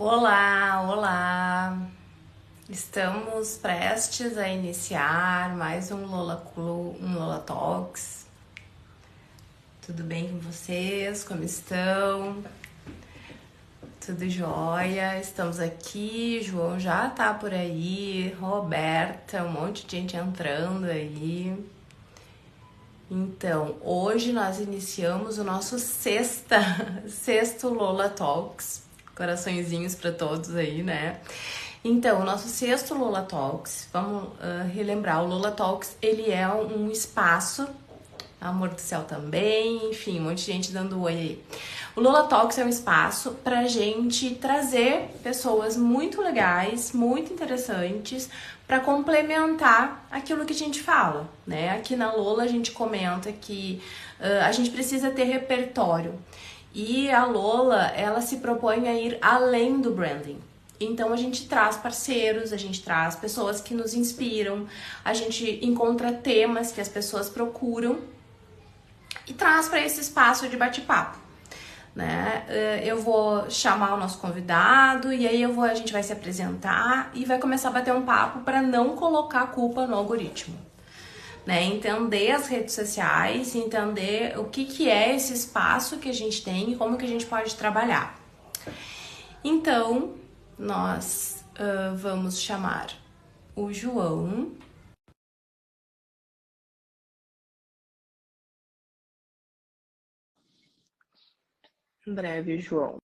Olá, olá! Estamos prestes a iniciar mais um um Lola Talks. Tudo bem com vocês? Como estão? Tudo jóia? Estamos aqui, João já tá por aí, Roberta, um monte de gente entrando aí. Então, hoje nós iniciamos o nosso sexto Lola Talks. Coraçõezinhos para todos aí, né? Então, o nosso sexto Lola Talks, vamos relembrar, o Lola Talks, ele é um espaço, Amor do Céu também, enfim, um monte de gente dando oi aí. O Lola Talks é um espaço pra gente trazer pessoas muito legais, muito interessantes, para complementar aquilo que a gente fala, né? Aqui na Lola a gente comenta que a gente precisa ter repertório. E a Lola, ela se propõe a ir além do branding. Então a gente traz parceiros, a gente traz pessoas que nos inspiram, a gente encontra temas que as pessoas procuram e traz para esse espaço de bate-papo. Né? Eu vou chamar o nosso convidado e aí a gente vai se apresentar e vai começar a bater um papo para não colocar a culpa no algoritmo. Né? Entender as redes sociais, entender o que é esse espaço que a gente tem e como que a gente pode trabalhar. Então, nós vamos chamar o João. Em breve, o João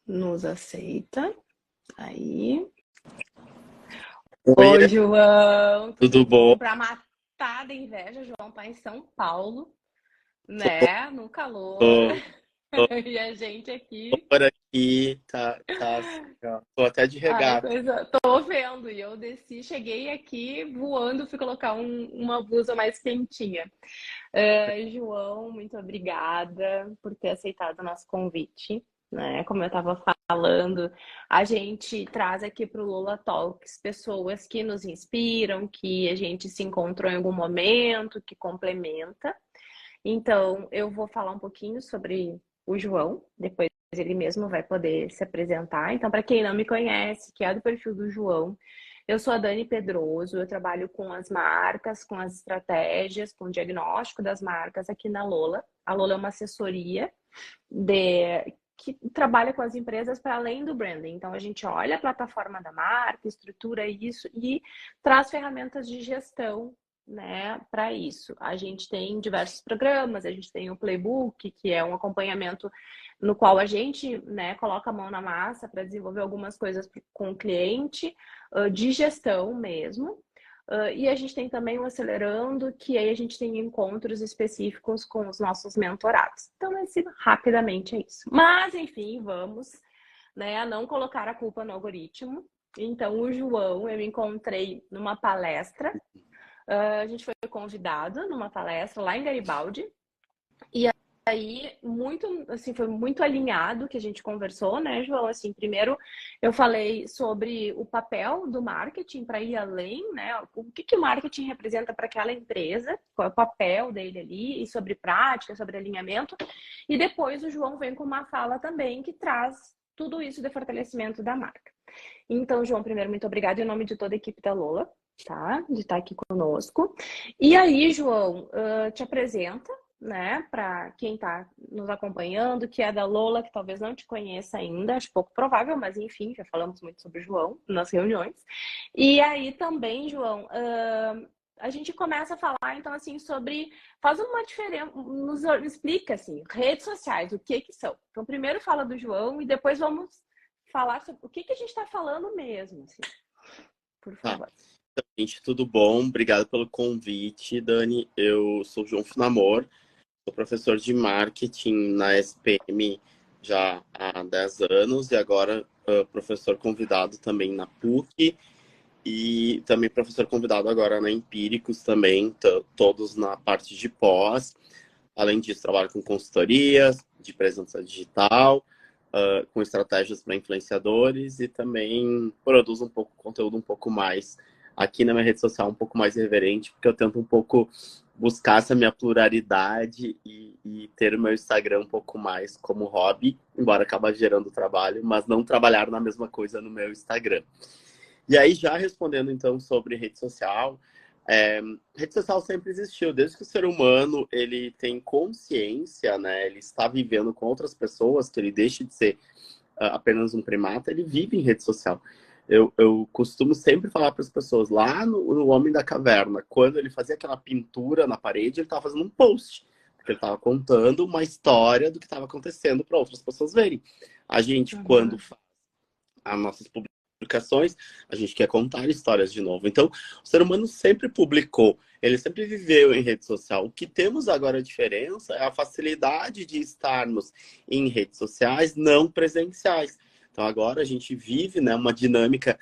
nos aceita. Aí. Oi, Oi, João, tudo tudo bom? bom? Pra matar da inveja, João tá em São Paulo, né? No calor. Tô, tô E a gente aqui. por aqui, tá assim, ó. Tô até de Ai, regata. coisa. Tô vendo. E eu desci, cheguei aqui voando, fui colocar uma blusa mais quentinha. João, muito obrigada por ter aceitado o nosso convite. Né? Como eu estava falando, a gente traz aqui para o Lula Talks pessoas que nos inspiram, que a gente se encontrou em algum momento, que complementa. Então, eu vou falar um pouquinho sobre o João, depois ele mesmo vai poder se apresentar. Então, para quem não me conhece, que é do perfil do João, eu sou a Dani Pedroso, eu trabalho com as marcas, com as estratégias, com o diagnóstico das marcas aqui na Lola. A Lola é uma assessoria que trabalha com as empresas para além do branding. Então, a gente olha a plataforma da marca, estrutura isso e traz ferramentas de gestão, né, para isso. A gente tem diversos programas, a gente tem o Playbook, que é um acompanhamento no qual a gente, né, coloca a mão na massa para desenvolver algumas coisas com o cliente, de gestão mesmo. E a gente tem também o Acelerando, que aí a gente tem encontros específicos com os nossos mentorados. Então, rapidamente é isso. Mas, enfim, vamos, né, não colocar a culpa no algoritmo. Então, o João, eu encontrei numa palestra, a gente foi convidado numa palestra lá em Garibaldi, e aí muito assim foi muito alinhado que a gente conversou, né, João? Assim, primeiro eu falei sobre o papel do marketing para ir além, né? O que o marketing representa para aquela empresa, qual é o papel dele ali, e sobre prática, sobre alinhamento. E depois o João vem com uma fala também que traz tudo isso de fortalecimento da marca. Então, João, primeiro, muito obrigada em nome de toda a equipe da Lola, tá? De estar aqui conosco. E aí, João, te apresenta, né, para quem está nos acompanhando, que é da Lola, que talvez não te conheça ainda, acho pouco provável, mas enfim, já falamos muito sobre o João nas reuniões. E aí também, João, a gente começa a falar, então, assim, sobre. Faz uma diferença, nos explica, assim, redes sociais, o que são. Então, primeiro fala do João e depois vamos falar sobre o que a gente está falando mesmo, assim, por Tá. favor. Então, gente, tudo bom? Obrigado pelo convite, Dani. Eu sou o João Finamor, sou professor de marketing na SPM já há 10 anos e agora professor convidado também na PUC e também professor convidado agora na Empíricos também, todos na parte de pós. Além disso, trabalho com consultorias de presença digital, com estratégias para influenciadores e também produzo um pouco conteúdo um pouco mais aqui na minha rede social, um pouco mais irreverente, porque eu tento um pouco buscasse a minha pluralidade e ter o meu Instagram um pouco mais como hobby, embora acabe gerando trabalho, mas não trabalhar na mesma coisa no meu Instagram. E aí, já respondendo então sobre rede social, rede social sempre existiu, desde que o ser humano ele tem consciência, né? Ele está vivendo com outras pessoas, que ele deixe de ser apenas um primata, ele vive em rede social. Eu costumo sempre falar para as pessoas, lá no Homem da Caverna, quando ele fazia aquela pintura na parede, ele estava fazendo um post, porque ele estava contando uma história do que estava acontecendo para outras pessoas verem. A gente, quando faz as nossas publicações, a gente quer contar histórias de novo. Então, o ser humano sempre publicou, ele sempre viveu em rede social. O que temos agora a diferença é a facilidade de estarmos em redes sociais não presenciais. Então, agora a gente vive, né, uma dinâmica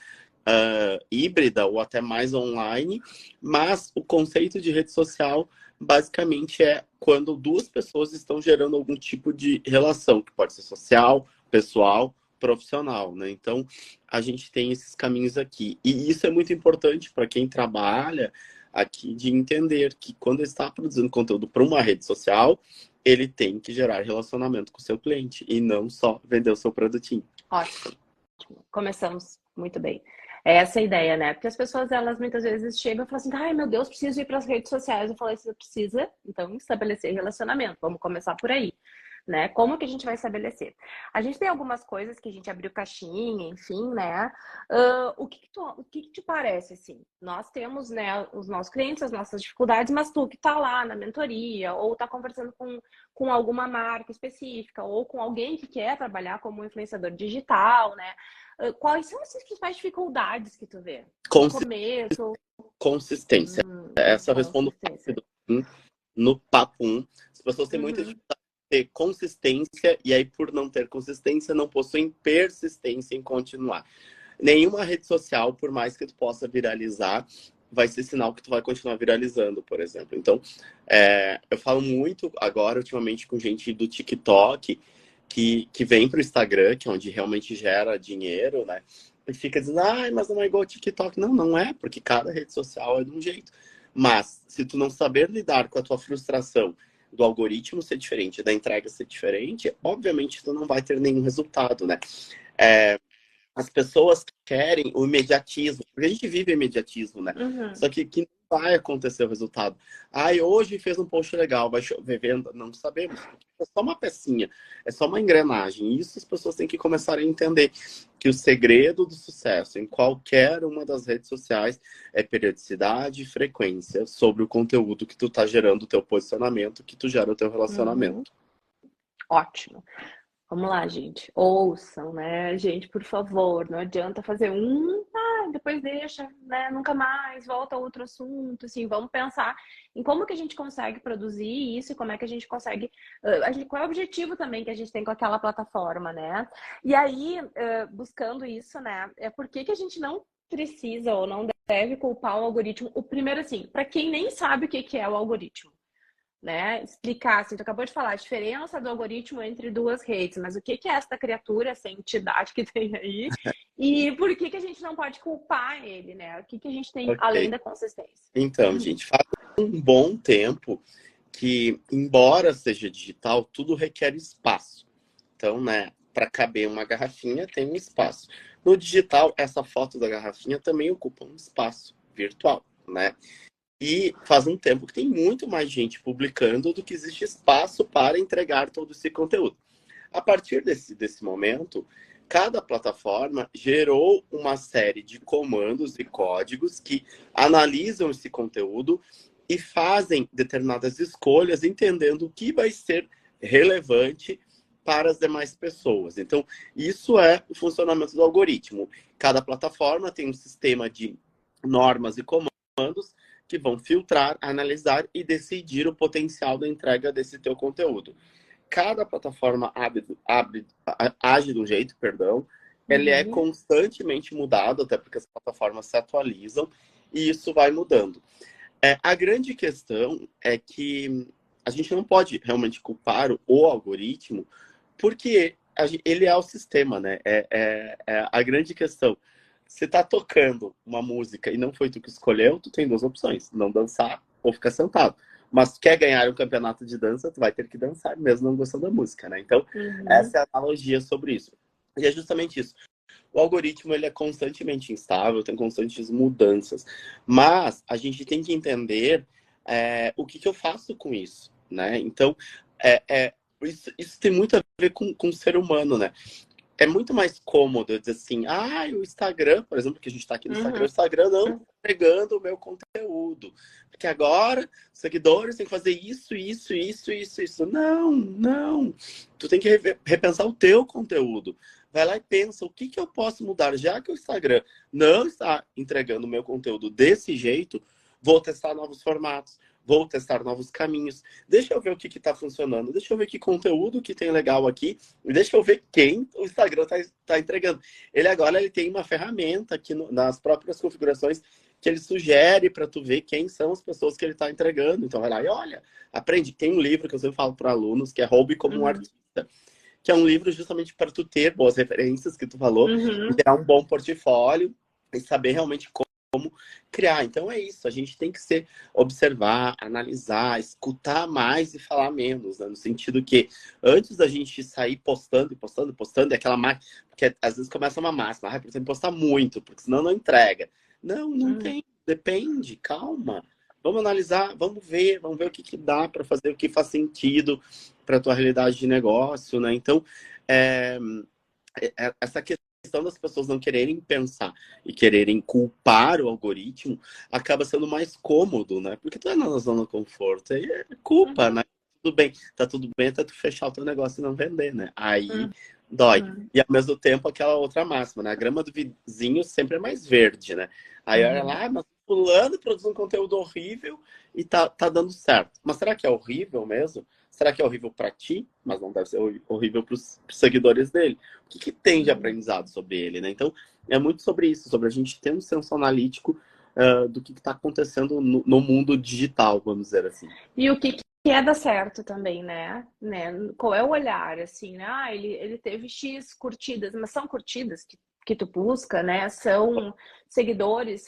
híbrida ou até mais online, mas o conceito de rede social basicamente é quando duas pessoas estão gerando algum tipo de relação, que pode ser social, pessoal, profissional, né? Então, a gente tem esses caminhos aqui. E isso é muito importante para quem trabalha aqui, de entender que quando está produzindo conteúdo para uma rede social, ele tem que gerar relacionamento com o seu cliente e não só vender o seu produtinho. Ótimo. Começamos muito bem. É essa a ideia, né? Porque as pessoas, elas muitas vezes chegam e falam assim, ai meu Deus, preciso ir para as redes sociais. Eu falei, você precisa, então, estabelecer relacionamento. Vamos começar por aí, né? Como que a gente vai estabelecer? A gente tem algumas coisas que a gente abriu caixinha, enfim, né? O que te parece, assim? Nós temos, né, os nossos clientes, as nossas dificuldades, mas tu que tá lá na mentoria, ou tá conversando com alguma marca específica, ou com alguém que quer trabalhar como influenciador digital, né? Quais são as principais dificuldades que tu vê? No começo? Consistência. Essa eu respondo Consistência. no papo 1. As pessoas têm muita dificuldade de ter consistência, e aí, por não ter consistência, não possuem persistência em continuar. Nenhuma rede social, por mais que tu possa viralizar, vai ser sinal que tu vai continuar viralizando, por exemplo. Então, eu falo muito agora, ultimamente, com gente do TikTok, que vem para o Instagram, que é onde realmente gera dinheiro, né? E fica dizendo, ai, mas não é igual ao TikTok. Não, não é, porque cada rede social é de um jeito. Mas, se tu não saber lidar com a tua frustração do algoritmo ser diferente, da entrega ser diferente, obviamente tu não vai ter nenhum resultado, né? As pessoas querem o imediatismo, porque a gente vive imediatismo, né? Só que não vai acontecer o resultado. Ai, hoje fez um post legal, vai chover venda? Não sabemos. É só uma pecinha, é só uma engrenagem. Isso as pessoas têm que começar a entender, que o segredo do sucesso em qualquer uma das redes sociais é periodicidade e frequência sobre o conteúdo que tu tá gerando, o teu posicionamento, que tu gera o teu relacionamento. Ótimo. Vamos lá, gente. Ouçam, né? Gente, por favor, não adianta fazer depois deixa, né? Nunca mais, volta a outro assunto, assim, vamos pensar em como que a gente consegue produzir isso e como é que a gente consegue, qual é o objetivo também que a gente tem com aquela plataforma, né? E aí, buscando isso, né? Por que a gente não precisa ou não deve culpar o algoritmo? O primeiro, assim, para quem nem sabe o que é o algoritmo, né? Explicar, assim, tu acabou de falar a diferença do algoritmo entre duas redes, mas o que é essa criatura, essa entidade que tem aí, e por que a gente não pode culpar ele, né? O que a gente tem além da consistência? Então, gente, faz um bom tempo que, embora seja digital, tudo requer espaço. Então, né, para caber uma garrafinha, tem um espaço. No digital, essa foto da garrafinha também ocupa um espaço virtual, né? E faz um tempo que tem muito mais gente publicando do que existe espaço para entregar todo esse conteúdo. A partir desse momento, cada plataforma gerou uma série de comandos e códigos que analisam esse conteúdo e fazem determinadas escolhas, entendendo o que vai ser relevante para as demais pessoas. Então, isso é o funcionamento do algoritmo. Cada plataforma tem um sistema de normas e comandos que vão filtrar, analisar e decidir o potencial da entrega desse teu conteúdo. Cada plataforma age de um jeito, ele é constantemente mudado, até porque as plataformas se atualizam e isso vai mudando. A grande questão é que a gente não pode realmente culpar o algoritmo, porque ele é o sistema, né? A grande questão. Se tá tocando uma música e não foi tu que escolheu, tu tem duas opções: não dançar ou ficar sentado. Mas tu quer ganhar um campeonato de dança, tu vai ter que dançar, mesmo não gostando da música, né? Então, essa é a analogia sobre isso. E é justamente isso. O algoritmo, ele é constantemente instável, tem constantes mudanças. Mas a gente tem que entender o que eu faço com isso, né? Então, isso tem muito a ver com o ser humano, né? É muito mais cômodo eu dizer assim, o Instagram, por exemplo, que a gente está aqui no Instagram, o Instagram não está entregando o meu conteúdo. Porque agora os seguidores têm que fazer isso, isso, isso, isso, isso. Não, não. Tu tem que repensar o teu conteúdo. Vai lá e pensa, o que eu posso mudar? Já que o Instagram não está entregando o meu conteúdo desse jeito, vou testar novos formatos, vou testar novos caminhos. Deixa eu ver o que está funcionando, deixa eu ver que conteúdo que tem legal aqui, e deixa eu ver quem o Instagram está entregando. Ele tem uma ferramenta aqui nas próprias configurações que ele sugere para tu ver quem são as pessoas que ele está entregando. Então vai lá e olha, aprende. Tem um livro que eu sempre falo para alunos, que é Roube como um Artista, que é um livro justamente para tu ter boas referências, que tu falou, e ter um bom portfólio e saber realmente como criar. Então é isso, a gente tem que observar, analisar, escutar mais e falar menos, né? No sentido que antes da gente sair postando, é aquela máquina, porque às vezes começa uma máxima, por exemplo, postar muito, porque senão não entrega. Não tem, depende, calma. Vamos analisar, vamos ver o que dá para fazer, o que faz sentido para a tua realidade de negócio, né? Então, essa questão das pessoas não quererem pensar e quererem culpar o algoritmo acaba sendo mais cômodo, né? Porque tu é na zona de conforto, aí é culpa, né? Tudo bem até tu fechar o teu negócio e não vender, né? Aí dói. E ao mesmo tempo aquela outra máxima, né? A grama do vizinho sempre é mais verde, né? Aí olha lá, mas fulano produz um conteúdo horrível e tá dando certo. Mas será que é horrível mesmo? Será que é horrível para ti? Mas não deve ser horrível para os seguidores dele. O que tem de aprendizado sobre ele, né? Então, é muito sobre isso, sobre a gente ter um senso analítico do que está acontecendo no mundo digital, vamos dizer assim. E o que é dar certo também, né? Qual é o olhar, assim, né? Ele teve X curtidas, mas são curtidas que tu busca, né? São seguidores,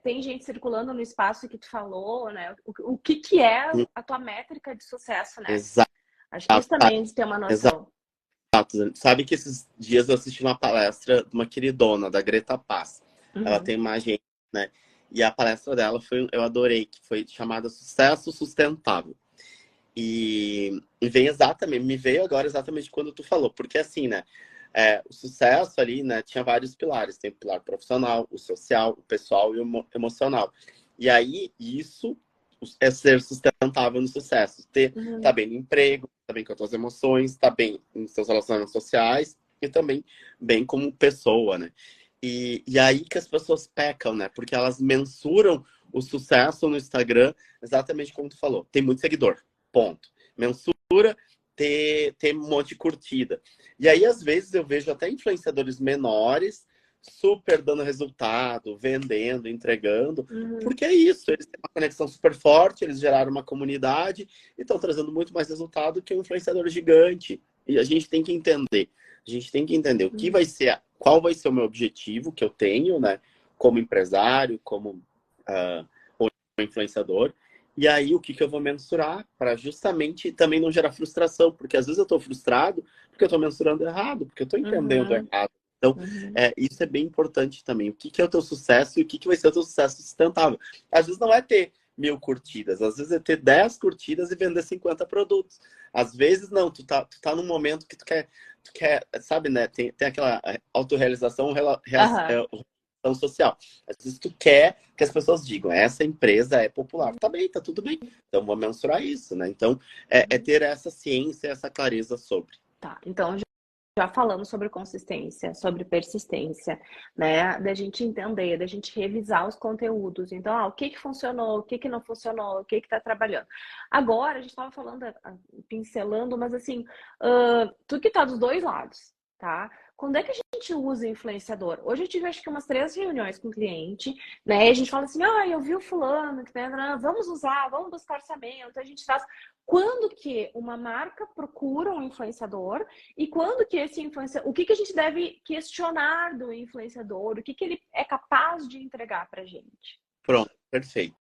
tem gente circulando no espaço que tu falou, né? O que é a tua métrica de sucesso, né? Exato. Acho que isso também de ter uma noção. Exato. Sabe que esses dias eu assisti uma palestra de uma queridona, da Greta Paz. Ela tem uma agência, né? E a palestra dela eu adorei, que foi chamada Sucesso Sustentável. E me veio agora exatamente quando tu falou, porque assim, né? O sucesso ali, né? Tinha vários pilares. Tem o pilar profissional, o social, o pessoal e o emocional. E aí, isso é ser sustentável no sucesso. Tá bem no emprego, tá bem com as tuas emoções, tá bem nos seus relacionamentos sociais e também bem como pessoa, né? E aí que as pessoas pecam, né? Porque elas mensuram o sucesso no Instagram exatamente como tu falou. Tem muito seguidor, ponto. Mensura ter um monte de curtida. E aí, às vezes, eu vejo até influenciadores menores super dando resultado, vendendo, entregando, porque é isso, eles têm uma conexão super forte, eles geraram uma comunidade e estão trazendo muito mais resultado que um influenciador gigante. E a gente tem que entender o que vai ser, qual vai ser o meu objetivo que eu tenho, né, como empresário, como influenciador, e aí o que eu vou mensurar para justamente também não gerar frustração, porque às vezes eu estou frustrado porque eu estou mensurando errado, porque eu estou entendendo errado. Então, isso é bem importante também. O que é o teu sucesso e o que vai ser o teu sucesso sustentável? Às vezes não é ter 1000 curtidas, às vezes é ter 10 curtidas e vender 50 produtos. Às vezes não, tu tá num momento que tu quer, sabe, né? Tem aquela autorrealização, social. Às vezes tu quer que as pessoas digam, essa empresa é popular. Tá bem, tá tudo bem. Então vamos mensurar isso, né? Então é ter essa ciência, essa clareza sobre. Tá, então já falamos sobre consistência, sobre persistência, né? Da gente entender, da gente revisar os conteúdos. Então, o que funcionou, o que não funcionou, o que tá trabalhando. Agora, a gente estava falando, pincelando, mas assim, tudo que tá dos dois lados, tá? Quando é que a gente usa influenciador? Hoje eu tive acho que umas 3 reuniões com o cliente, né? E a gente fala assim, eu vi o fulano, vamos usar, vamos buscar orçamento, a gente faz. Quando que uma marca procura um influenciador e quando que esse influenciador, o que a gente deve questionar do influenciador, o que ele é capaz de entregar pra gente? Pronto, perfeito.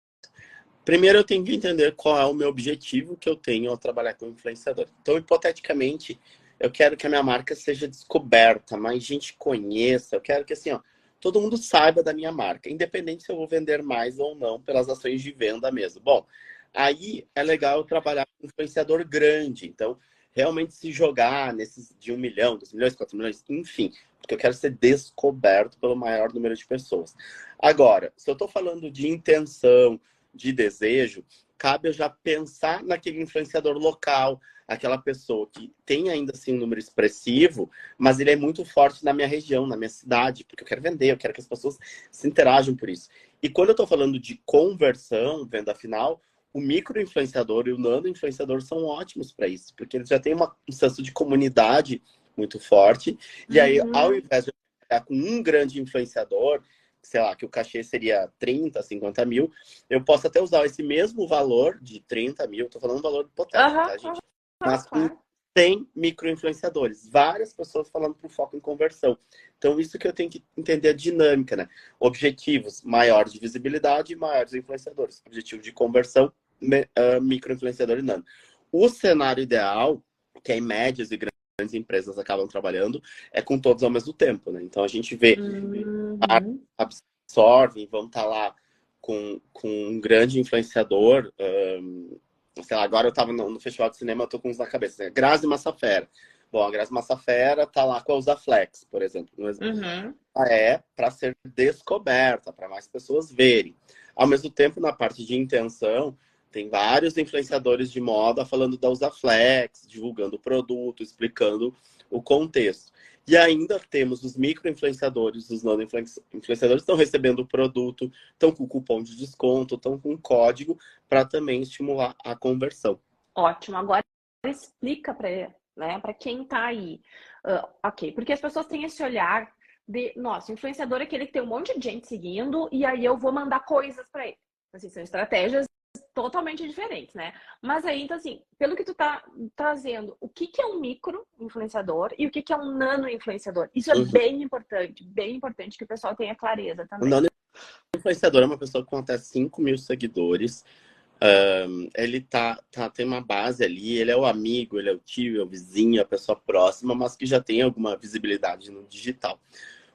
Primeiro eu tenho que entender qual é o meu objetivo que eu tenho ao trabalhar com influenciador. Então, hipoteticamente, eu quero que a minha marca seja descoberta, mais gente conheça. Eu quero que, assim, ó, todo mundo saiba da minha marca, independente se eu vou vender mais ou não pelas ações de venda mesmo. Bom, aí é legal eu trabalhar com influenciador grande. Então, realmente se jogar nesses de 1 milhão, 2 milhões, 4 milhões, enfim, porque eu quero ser descoberto pelo maior número de pessoas. Agora, se eu estou falando de intenção, de desejo, cabe eu já pensar naquele influenciador local, aquela pessoa que tem ainda assim um número expressivo, mas ele é muito forte na minha região, na minha cidade, porque eu quero vender, eu quero que as pessoas se interajam por isso. E quando eu estou falando de conversão, venda final, o micro-influenciador e o nano-influenciador são ótimos para isso, porque eles já têm um senso de comunidade muito forte, e aí, ao invés de trabalhar com um grande influenciador, sei lá, que o cachê seria 30, 50 mil, eu posso até usar esse mesmo valor de 30 mil, tô falando um valor hipotético, tá, gente? Mas com 100 micro-influenciadores, várias pessoas falando por foco em conversão. Então, isso que eu tenho que entender a dinâmica, né? Objetivos, maior de visibilidade e maiores influenciadores. Objetivo de conversão, micro-influenciador e nano. O cenário ideal, que é em médias e grandes empresas acabam trabalhando, é com todos ao mesmo tempo, né? Então, a gente vê absorvem, vão estar lá com um grande influenciador. Sei lá, agora eu estava no Festival de Cinema, eu tô com uns na cabeça, né? Grazi Massafera. Bom, a Grazi Massafera tá lá com a Usaflex, por exemplo. É para ser descoberta, para mais pessoas verem. Ao mesmo tempo, na parte de intenção, tem vários influenciadores de moda falando da Usaflex, divulgando o produto, explicando o contexto. E ainda temos os micro-influenciadores, os nano-influenciadores estão recebendo o produto, estão com cupom de desconto, estão com código para também estimular a conversão. Ótimo. Agora explica para quem está aí. Ok, porque as pessoas têm esse olhar de, nossa, influenciador é aquele que tem um monte de gente seguindo e aí eu vou mandar coisas para ele. Assim, são estratégias totalmente diferentes, né? Mas aí, então, assim, pelo que tu tá trazendo, o que é um micro-influenciador e o que é um nano-influenciador? Isso é bem importante que o pessoal tenha clareza também. O nano-influenciador é uma pessoa com até 5 mil seguidores. Ele tem uma base ali, ele é o amigo, ele é o tio, é o vizinho, a pessoa próxima, mas que já tem alguma visibilidade no digital.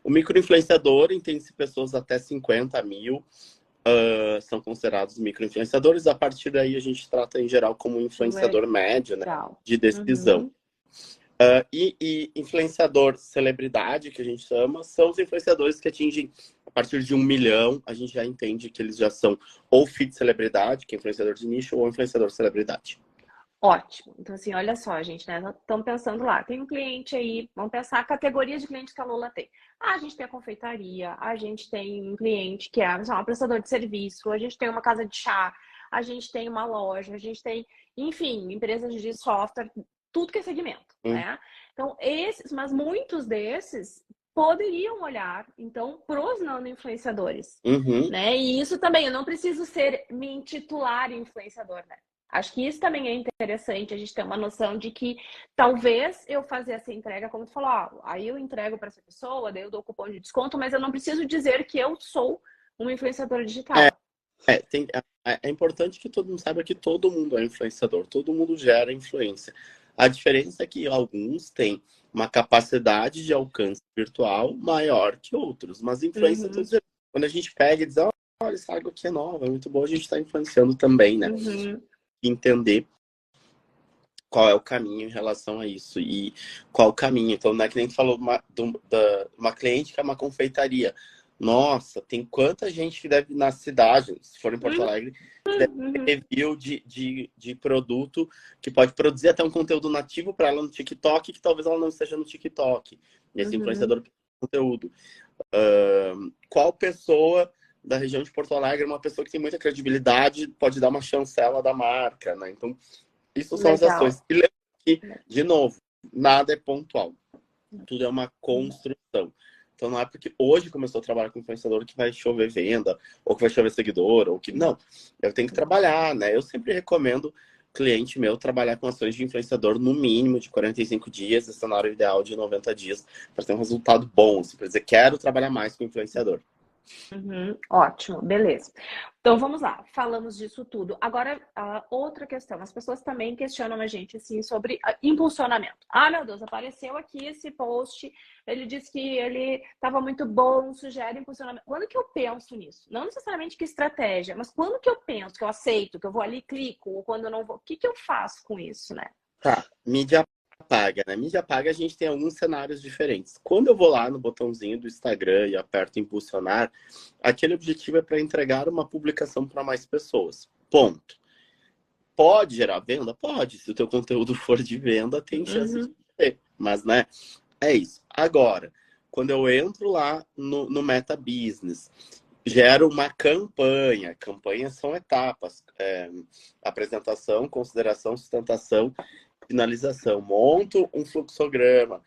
O micro-influenciador entende-se pessoas até 50 mil, são considerados micro-influenciadores. A partir daí a gente trata em geral como um influenciador médio, né, de decisão. E influenciador celebridade, que a gente chama, são os influenciadores que atingem a partir de 1 milhão. A gente já entende que eles já são ou feed celebridade, que é influenciador de nicho, ou influenciador celebridade. Ótimo. Então, assim, olha só, gente, né? Estamos pensando lá. Tem um cliente aí, vamos pensar a categoria de clientes que a Lula tem. A gente tem a confeitaria, a gente tem um cliente que é um prestador de serviço, a gente tem uma casa de chá, a gente tem uma loja, a gente tem, enfim, empresas de software, tudo que é segmento, né? Então, mas muitos desses poderiam olhar, então, para os nano-influenciadores, né? E isso também, eu não preciso me intitular influenciador, né? Acho que isso também é interessante, a gente ter uma noção de que talvez eu fazer essa entrega, como tu falou, aí eu entrego para essa pessoa, daí eu dou cupom de desconto, mas eu não preciso dizer que eu sou um influenciador digital. É importante que todo mundo saiba que todo mundo é influenciador, todo mundo gera influência. A diferença é que alguns têm uma capacidade de alcance virtual maior que outros, mas influência, quando a gente pega e diz, olha, essa água aqui é nova, é muito boa, a gente está influenciando também, né? Entender qual é o caminho em relação a isso e qual o caminho. Então, não é que nem tu falou uma cliente que é uma confeitaria. Nossa, tem quanta gente que deve na cidade, se for em Porto Alegre, deve ter review de produto que pode produzir até um conteúdo nativo para ela no TikTok, que talvez ela não esteja no TikTok. E esse influenciador de conteúdo. Qual pessoa da região de Porto Alegre, uma pessoa que tem muita credibilidade, pode dar uma chancela da marca, né? Então, isso são as ações. E lembra que, de novo, nada é pontual. Tudo é uma construção. Então, não é porque hoje começou a trabalhar com influenciador que vai chover venda, ou que vai chover seguidor, ou que... Não, eu tenho que trabalhar, né? Eu sempre recomendo cliente meu trabalhar com ações de influenciador no mínimo de 45 dias, cenário ideal de 90 dias, para ter um resultado bom, assim, para dizer, quero trabalhar mais com influenciador. Ótimo, beleza. Então vamos lá, falamos disso tudo. Agora, outra questão, as pessoas também questionam a gente assim sobre impulsionamento. Ah, meu Deus, apareceu aqui esse post, ele disse que ele estava muito bom, sugere impulsionamento. Quando que eu penso nisso? Não necessariamente que estratégia, mas quando que eu penso, que eu aceito, que eu vou ali e clico, ou quando eu não vou, o que que eu faço com isso, né? Tá, mídia paga, né? Mídia paga a gente tem alguns cenários diferentes. Quando eu vou lá no botãozinho do Instagram e aperto impulsionar, aquele objetivo é para entregar uma publicação para mais pessoas. Ponto. Pode gerar venda? Pode. Se o teu conteúdo for de venda, tem chance de ter. Mas, né, é isso. Agora, quando eu entro lá no Meta Business, gero uma campanha. Campanhas são etapas. Apresentação, consideração, sustentação, finalização. Monto um fluxograma.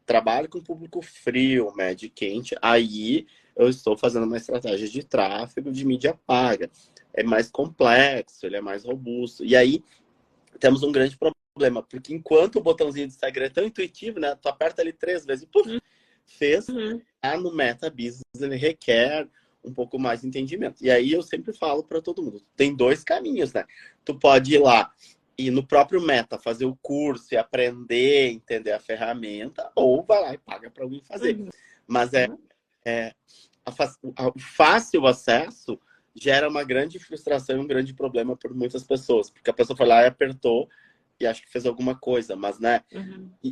Trabalho com público frio, médio e quente. Aí eu estou fazendo uma estratégia de tráfego de mídia paga. É mais complexo, ele é mais robusto. E aí temos um grande problema, porque enquanto o botãozinho do Instagram é tão intuitivo, né? Tu aperta ali 3 vezes e puf, fez. No Meta Business ele requer um pouco mais de entendimento. E aí eu sempre falo para todo mundo, tem 2 caminhos, né? Tu pode ir lá e no próprio Meta fazer o curso e aprender, entender a ferramenta, ou vai lá e paga para alguém fazer. Mas o fácil acesso gera uma grande frustração e um grande problema por muitas pessoas, porque a pessoa foi lá e apertou e acho que fez alguma coisa, mas, né,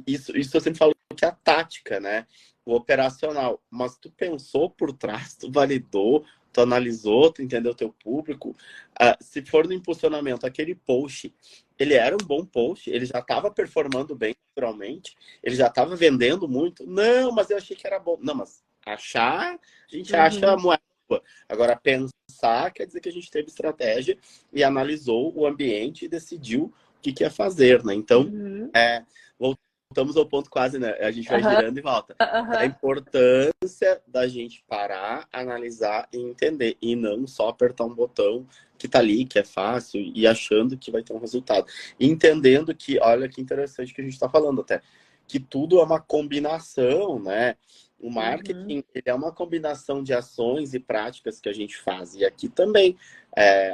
isso eu sempre falo que é a tática, né, o operacional, mas tu pensou por trás, tu validou, tu analisou, tu entendeu o teu público, se for no impulsionamento, aquele post, ele era um bom post, ele já estava performando bem, naturalmente, ele já estava vendendo muito, não, mas eu achei que era bom, não, mas achar, a gente acha a moeda. Agora, pensar quer dizer que a gente teve estratégia e analisou o ambiente e decidiu o que ia fazer, né? Então, voltamos ao ponto quase, né? A gente vai girando e volta. A importância da gente parar, analisar e entender. E não só apertar um botão que tá ali, que é fácil, e achando que vai ter um resultado. E entendendo que, olha que interessante que a gente tá falando até, que tudo é uma combinação, né? O marketing ele é uma combinação de ações e práticas que a gente faz. E aqui também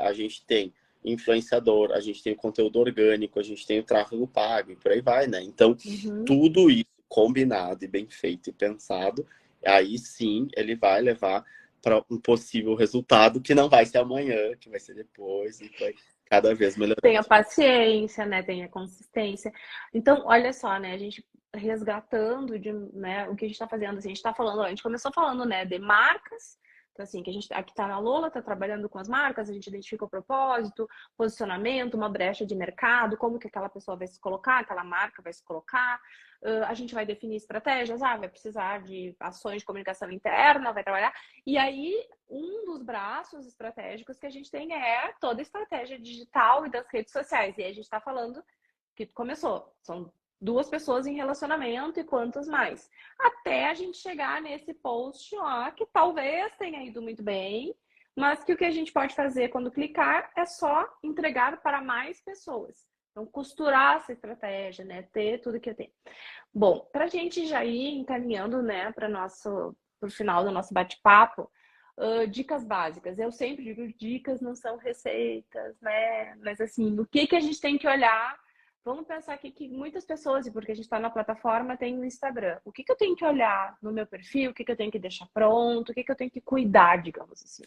a gente tem influenciador, a gente tem o conteúdo orgânico, a gente tem o tráfego pago e por aí vai, né? Então, tudo isso combinado e bem feito e pensado, aí sim ele vai levar para um possível resultado que não vai ser amanhã, que vai ser depois e vai cada vez melhorando. Tenha paciência, né? Tenha consistência. Então, olha só, né? A gente resgatando né, o que a gente está fazendo. Assim, a gente começou falando, né, de marcas. Então, assim, que a gente aqui está na Lola, está trabalhando com as marcas, a gente identifica o propósito, posicionamento, uma brecha de mercado, como que aquela pessoa vai se colocar, aquela marca vai se colocar. A gente vai definir estratégias, vai precisar de ações de comunicação interna, vai trabalhar. E aí, um dos braços estratégicos que a gente tem é toda a estratégia digital e das redes sociais. E aí a gente está falando que começou, são 2 pessoas em relacionamento e quantas mais. Até a gente chegar nesse post lá, que talvez tenha ido muito bem, mas que o que a gente pode fazer quando clicar é só entregar para mais pessoas. Então, costurar essa estratégia, né? Ter tudo que eu tenho. Bom, para a gente já ir encaminhando, né, para o final do nosso bate-papo, dicas básicas. Eu sempre digo, dicas não são receitas, né? Mas assim, o que a gente tem que olhar? Vamos pensar aqui que muitas pessoas, e porque a gente está na plataforma, tem no Instagram. O que eu tenho que olhar no meu perfil? O que eu tenho que deixar pronto? O que eu tenho que cuidar, digamos assim?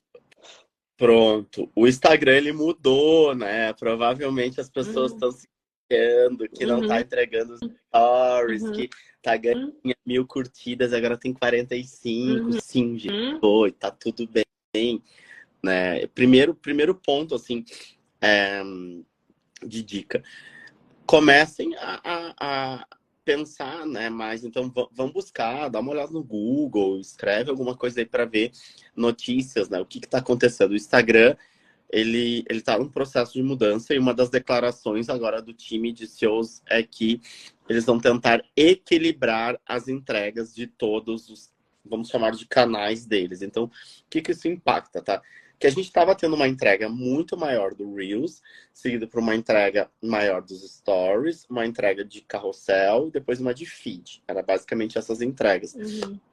Pronto. O Instagram, ele mudou, né? Provavelmente as pessoas estão se queixando que não tá entregando os stories, que tá ganhando 1000 curtidas, agora tem 45. Sim, gente, foi, tá tudo bem, né? Primeiro ponto, assim, de dica. Comecem a pensar, né? Mas então vão buscar, dá uma olhada no Google, escreve alguma coisa aí para ver notícias, né? O que está acontecendo? O Instagram, ele está num processo de mudança e uma das declarações agora do time de CEOs é que eles vão tentar equilibrar as entregas de todos os, vamos chamar de canais deles. Então, o que isso impacta, tá? que a gente estava tendo uma entrega muito maior do Reels, seguido por uma entrega maior dos Stories, uma entrega de carrossel e depois uma de feed. Era basicamente essas entregas,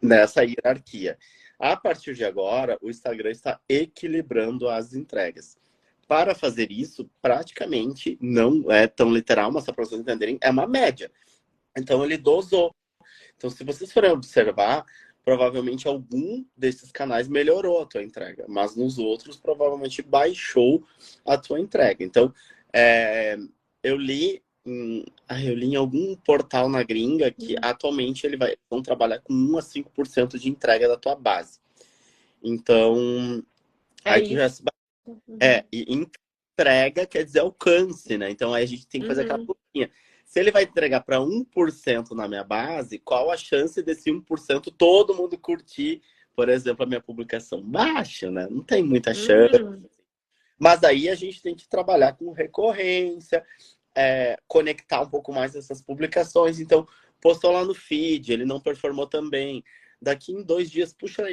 nessa hierarquia. A partir de agora, o Instagram está equilibrando as entregas. Para fazer isso, praticamente não é tão literal, mas só para vocês entenderem, é uma média. Então ele dosou. Então, se vocês forem observar, provavelmente algum desses canais melhorou a tua entrega, mas nos outros provavelmente baixou a tua entrega. Então, eu li em algum portal na gringa que atualmente vão trabalhar com 1 a 5% de entrega da tua base. Então, aí tu já e entrega quer dizer alcance, né? Então aí a gente tem que fazer aquela coisinha. Se ele vai entregar para 1% na minha base, qual a chance desse 1% todo mundo curtir, por exemplo, a minha publicação? Baixa, né? Não tem muita chance. Mas aí a gente tem que trabalhar com recorrência, conectar um pouco mais essas publicações. Então, postou lá no feed, ele não performou também. Daqui em 2 dias, puxa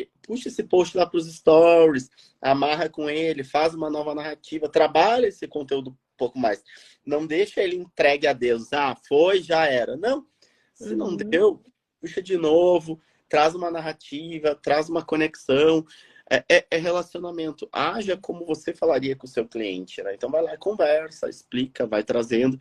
esse post lá para os stories, amarra com ele, faz uma nova narrativa, trabalha esse conteúdo um pouco mais. Não deixa ele entregue a Deus. Ah, foi, já era. Não. Se não deu, puxa de novo, traz uma narrativa, traz uma conexão. É relacionamento. Haja como você falaria com o seu cliente, né? Então vai lá, conversa, explica, vai trazendo,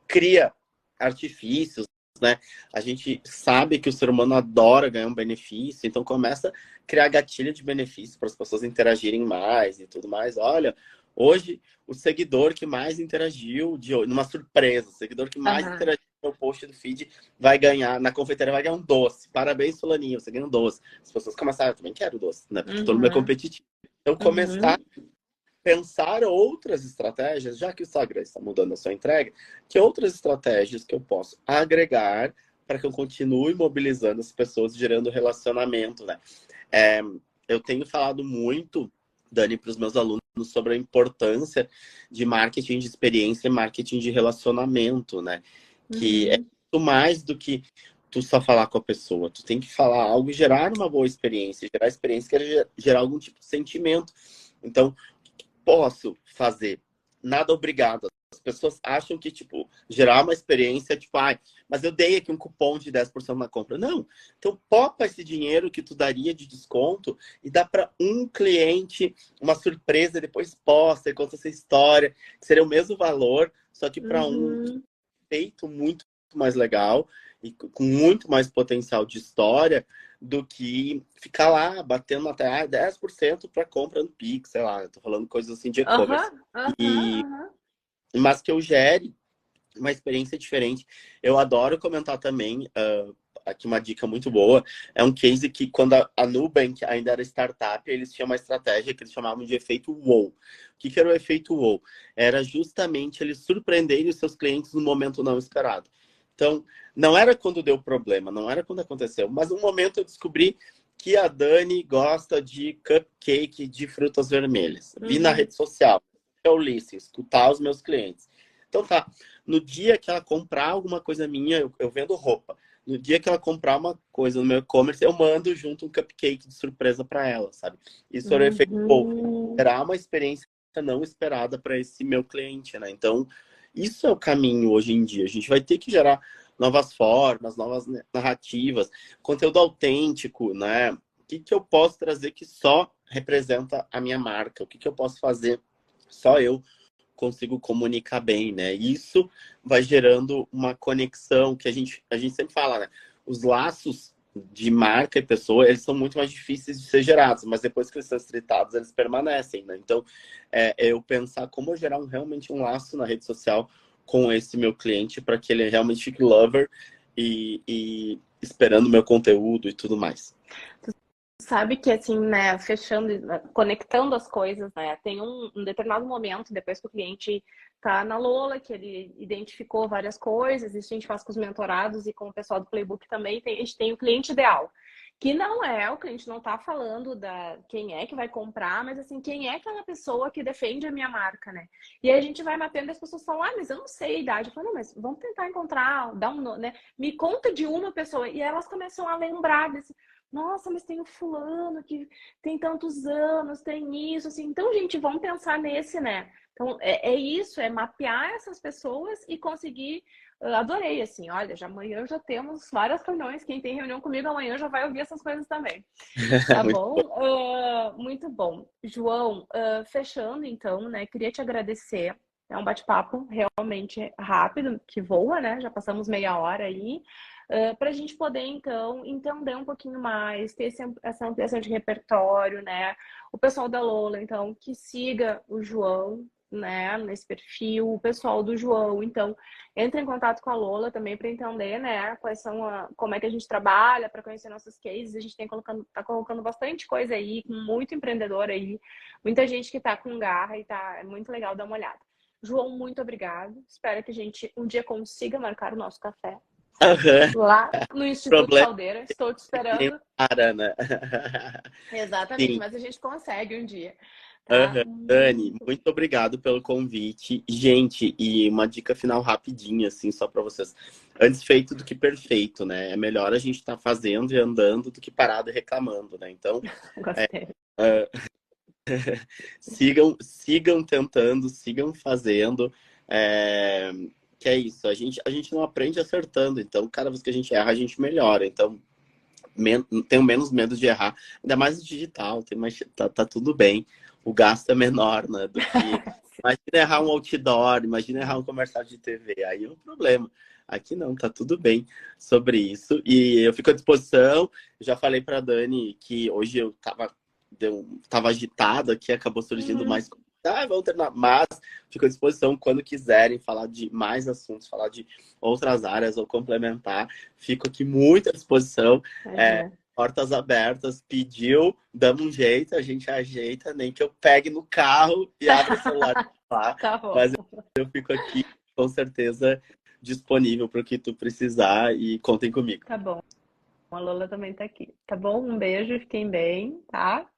cria artifícios, né? A gente sabe que o ser humano adora ganhar um benefício, então começa a criar gatilho de benefício para as pessoas interagirem mais e tudo mais. Olha, hoje o seguidor que mais interagiu, numa surpresa, o seguidor que mais interagiu no post do feed vai ganhar, na confeitaria vai ganhar um doce. Parabéns, Solaninho, você ganhou um doce. As pessoas começaram, eu também quero doce, né? Porque todo mundo é competitivo. Então começar pensar outras estratégias, já que o Instagram está mudando a sua entrega, que outras estratégias que eu posso agregar para que eu continue mobilizando as pessoas, gerando relacionamento, né? Eu tenho falado muito, Dani, para os meus alunos sobre a importância de marketing de experiência e marketing de relacionamento, né? Que é muito mais do que tu só falar com a pessoa. Tu tem que falar algo e gerar uma boa experiência. Gerar experiência quer gerar algum tipo de sentimento. Então, posso fazer. Nada obrigado. As pessoas acham que, tipo, gerar uma experiência, tipo, mas eu dei aqui um cupom de 10% na compra. Não. Então, popa esse dinheiro que tu daria de desconto e dá para um cliente uma surpresa, depois posta e conta essa história, que seria o mesmo valor, só que para um feito muito mais legal e com muito mais potencial de história do que ficar lá batendo até 10% para compra no Pix, sei lá, eu tô falando coisas assim de e-commerce. Mas que eu gere uma experiência diferente. Eu adoro comentar também, aqui uma dica muito boa, é um case que quando a Nubank ainda era startup, eles tinham uma estratégia que eles chamavam de efeito wow. O que era o efeito wow? Era justamente eles surpreenderem os seus clientes no momento não esperado. Então, não era quando deu problema, não era quando aconteceu, mas no momento eu descobri que a Dani gosta de cupcake de frutas vermelhas. Vi na rede social, eu li, escutar os meus clientes. Então tá, no dia que ela comprar alguma coisa minha, eu vendo roupa. No dia que ela comprar uma coisa no meu e-commerce, eu mando junto um cupcake de surpresa para ela, sabe? Isso era o efeito wow. Será uma experiência não esperada para esse meu cliente, né? Então, isso é o caminho hoje em dia. A gente vai ter que gerar novas formas, novas narrativas, conteúdo autêntico, né? O que eu posso trazer que só representa a minha marca? O que eu posso fazer só eu consigo comunicar bem, né? Isso vai gerando uma conexão que a gente sempre fala, né? Os laços de marca e pessoa, eles são muito mais difíceis de ser gerados, mas depois que eles são estreitados, eles permanecem, né? Então, eu pensar como eu gerar realmente um laço na rede social com esse meu cliente para que ele realmente fique lover e esperando meu conteúdo e tudo mais. Sabe que, assim, né, fechando, conectando as coisas, né, tem um determinado momento, depois que o cliente tá na Lola, que ele identificou várias coisas, isso a gente faz com os mentorados e com o pessoal do Playbook também, a gente tem o cliente ideal, que não é, o cliente não tá falando quem é que vai comprar, mas, assim, quem é aquela pessoa que defende a minha marca, né? E aí a gente vai matando e as pessoas falam, mas eu não sei a idade. Eu falo, não, mas vamos tentar encontrar, né? Me conta de uma pessoa. E elas começam a lembrar desse... Nossa, mas tem o fulano que tem tantos anos, tem isso, assim. Então, gente, vamos pensar nesse, né? Então, é isso, é mapear essas pessoas e conseguir. Adorei, assim, olha, já amanhã já temos várias reuniões. Quem tem reunião comigo amanhã já vai ouvir essas coisas também. Tá Muito bom. bom? Muito bom. João, fechando então, né? Queria te agradecer. É um bate-papo realmente rápido, que voa, né? Já passamos meia hora aí. Para a gente poder, então, entender um pouquinho mais, ter essa ampliação de repertório, né? O pessoal da Lola, então, que siga o João, né, nesse perfil, o pessoal do João, então, entra em contato com a Lola também para entender, né, quais são como é que a gente trabalha, para conhecer nossos cases. A gente tá colocando bastante coisa aí, com muito empreendedor aí, muita gente que tá com garra e tá, é muito legal dar uma olhada. João, muito obrigado. Espero que a gente um dia consiga marcar o nosso café Aham. lá no Instituto Problema Caldeira. Estou te é que nem esperando. para, né? Exatamente, Sim. mas a gente consegue um dia, tá? Aham. Dani, Muito. muito obrigado pelo convite. Gente, e uma dica final rapidinha, assim, só para vocês. Antes feito do que perfeito, né? É melhor a gente estar fazendo e andando do que parado e reclamando, né? Então, Gostei. ah, sigam tentando, sigam fazendo. É, que é isso, a gente não aprende acertando, então cada vez que a gente erra, a gente melhora. Então, tenho menos medo de errar, ainda mais no digital, tá tudo bem. O gasto é menor, né, do que. Imagina errar um outdoor, imagina errar um comercial de TV, aí é um problema. Aqui não, tá tudo bem sobre isso. E eu fico à disposição. Já falei para Dani que hoje eu tava agitado aqui, acabou surgindo Uhum. mais. Ah, vamos terminar. Mas fico à disposição quando quiserem falar de mais assuntos, falar de outras áreas ou complementar. Fico aqui muito à disposição. Imagina. Portas abertas, pediu, damos um jeito, a gente ajeita, nem que eu pegue no carro e abra o celular lá, Tá bom. mas eu fico aqui com certeza disponível para o que tu precisar e contem comigo. Tá bom. A Lola também tá aqui. Tá bom? Um beijo, fiquem bem, tá?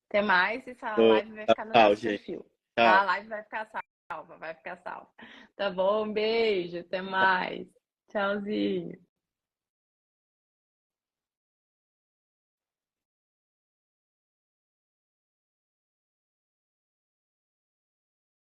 Até mais. Essa live vai ficar no Tchau, nosso gente. perfil, tá? A Tchau. live vai ficar salva, vai ficar salva. Tá bom? Um beijo, até mais. Tchauzinho.